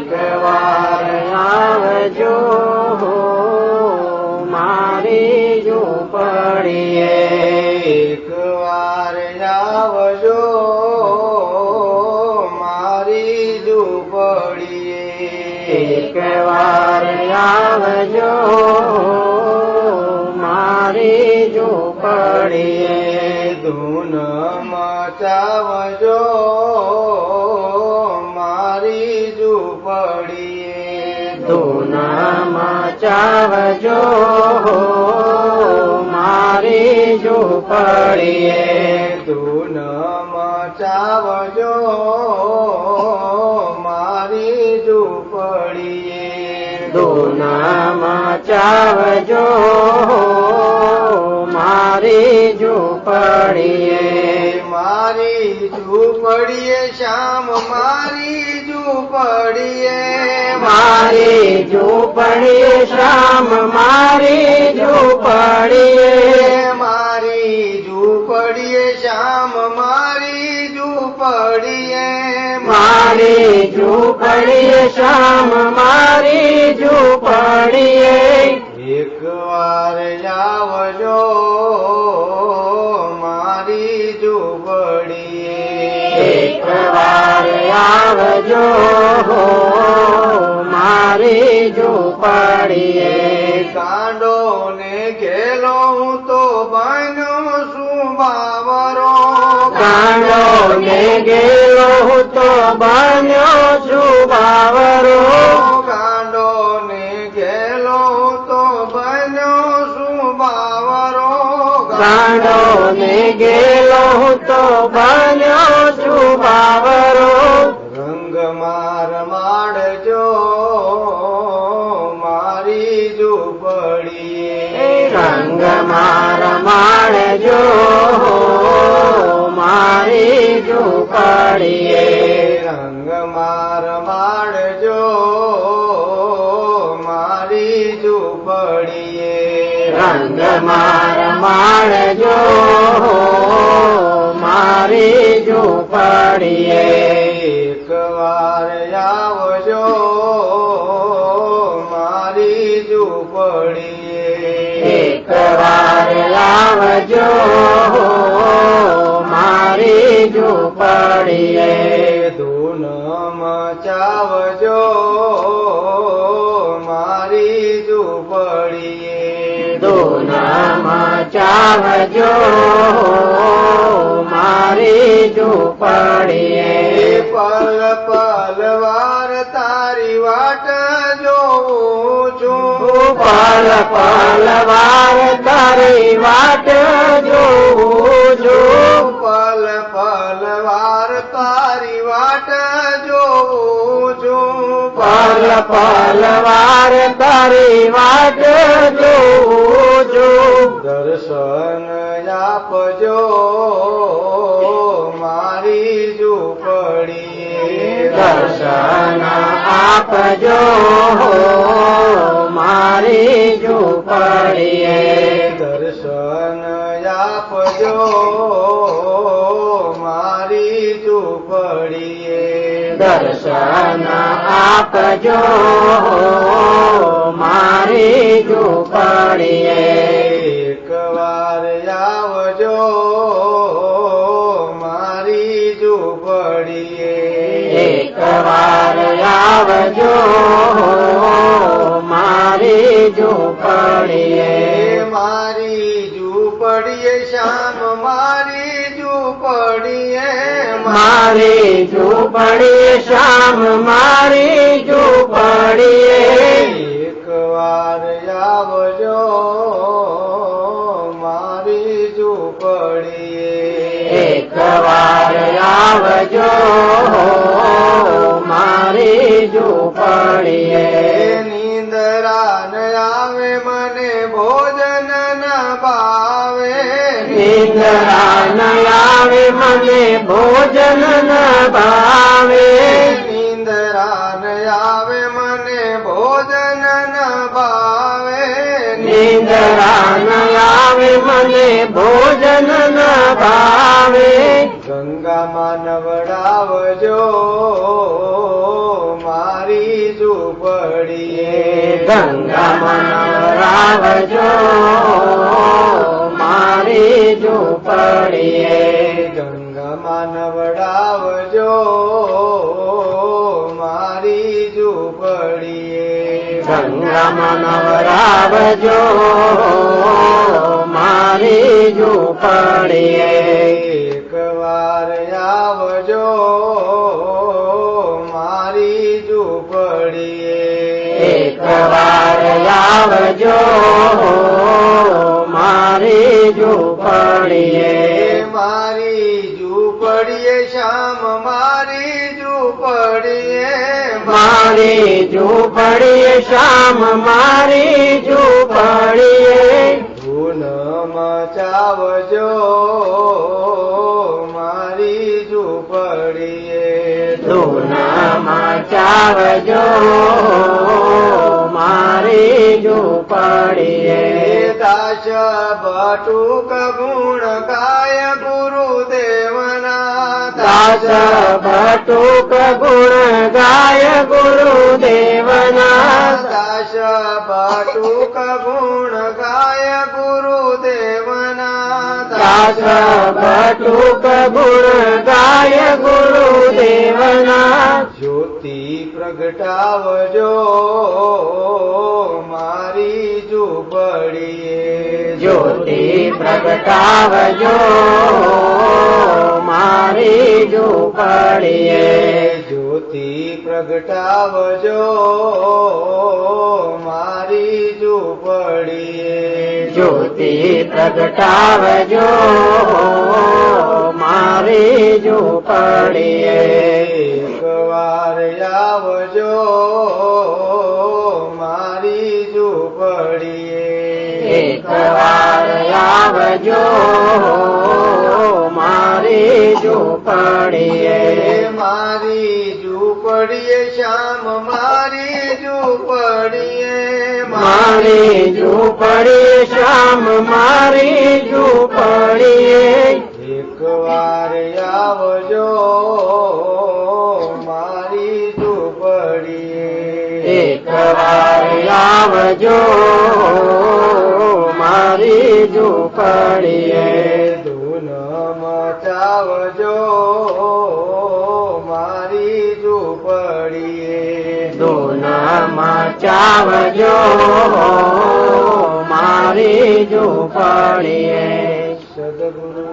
એકવાર આવજો મારી ઝૂંપડીએ એકવાર આવજો મારી ઝૂંપડીએ એકવાર આવજો મારી ઝૂંપડીએ ધૂન મચાવજો મારી ઝૂંપડીએ ધૂન મચાવજો મારી ઝૂંપડીએ ધૂન મચાવજો મારી ઝૂંપડીએ ધૂન મચાવજો મારી ઝૂંપડીએ મારી ઝૂંપડીએ શ્યામ મારી ઝૂંપડીએ મારી ઝૂંપડીએ શ્યામ મારી ઝૂંપડીએ મારી ઝૂંપડીએ શ્યામ મારી ઝૂંપડીએ મારી ઝૂંપડીએ શ્યામ મારી ઝૂંપડીએ એકવાર આવજો મારી ઝૂંપડીએ એકવાર આવજો મારી ઝૂંપડીએ કાંડો ને ઘેલો હું તો બન્યો છું બાવરો કાંડો ને ગેલો હું તો બન્યો છું બાવરો કાંડો ને ઘેલો તો બન્યો છું બાવરો કાંડો ને ગેલો હું તો બન્યો છું બાવરો રંગ માર માડજો મારી ઝૂંપડીએ રંગ માર માળજો મારી ઝૂંપડીએ રંગ માર માડજો મારી ઝૂંપડીએ રંગ માર માળજો મારી ઝૂંપડીએ એકવાર આવજો મારી ઝૂંપડીએ એકવાર આવજો મારી ઝૂંપડીએ ધૂન મચાવજો મારી ઝૂંપડીએ ધૂન મચાવજો મારી ઝૂંપડીએ પલ પલ વાર તારી વાટ જોઉં છું પલ પલ વાર તારી વાટ જોઉં છું પલ પલ વાર તારી વાટ જોઉં છું પલ પલ વાર તારી વાટ જોઉં છું દર્શન આપજો મારી ઝૂંપડીએ દર્શન આપજો મારી ઝૂંપડીએ દર્શન આપજો મારી ઝૂંપડીએ દર્શન આપજો મારી ઝૂંપડીએ એકવાર આવજો મારી ઝૂંપડીએ એકવાર આવજો મારી ઝૂંપડીએ મારી ઝૂંપડીએ શ્યામ મારી ઝૂંપડીએ મારી ઝૂંપડીએ શ્યામ મારી ઝૂંપડીએ એકવાર આવજો મારી ઝૂંપડીએ એકવાર આવજો મારી ઝૂંપડીએ નિંદરા ન આવે મને ભોજન ન ભાવે નિંદરા ન આવે મને ભોજન ન ભાવે નિંદરા ન આવે મને ભોજન ન ભાવે નિંદરા ન આવે મને ભોજન ન ભાવે ગંગામાં નવડાવજો મારી ઝૂંપડીએ ગંગામાં નવરાવજો મારી ઝૂંપડીએ ગંગામાં નવડાવજો મારી ઝૂંપડીએ ગંગામાં નવરાવજો મારી ઝૂંપડીએ એકવાર આવજો મારી ઝૂંપડીએ એકવાર આવજો મારી ઝૂંપડીએ મારી ઝૂંપડીએ શ્યામ મારી ઝૂંપડીએ મારી ઝૂંપડીએ શ્યામ મારી ઝૂંપડીએ ધૂન મચાવજો મારી ઝૂંપડીએ ધૂન મચાવજો મારી ઝૂંપડીએ દાસ બટુક ગુણ ગાય ગુરુદેવના દાસ બટુક ગુણ ગાય ગુરુદેવના દાસ બટુક ગુણ ગાય ગુરુદેવના દાસ બટુક ગુણ ગાય ગુરુદેવના જ્યોતિ પ્રગટાવજો મારી ઝૂંપડીએ જ્યોતિ પ્રગટાવજો મારી ઝૂંપડીએ જ્યોતિ પ્રગટાવજો મારી ઝૂંપડીએ જ્યોતિ પ્રગટાવજો મારી ઝૂંપડીએ એકવાર આવજો મારી ઝૂંપડીએ એકવાર આવજો મારી ઝૂંપડીએ મારી ઝૂંપડીએ શ્યામ મારી ઝૂંપડીએ મારી ઝૂંપડીએ શ્યામ મારી ઝૂંપડીએ એકવાર આવજો મારી ઝૂંપડીએ એકવાર આવજો મારી ઝૂંપડીએ ધૂન મચાવજો મારી ઝૂંપડીએ ધૂન મચાવજો મારી ઝૂંપડીએ સદગુરુ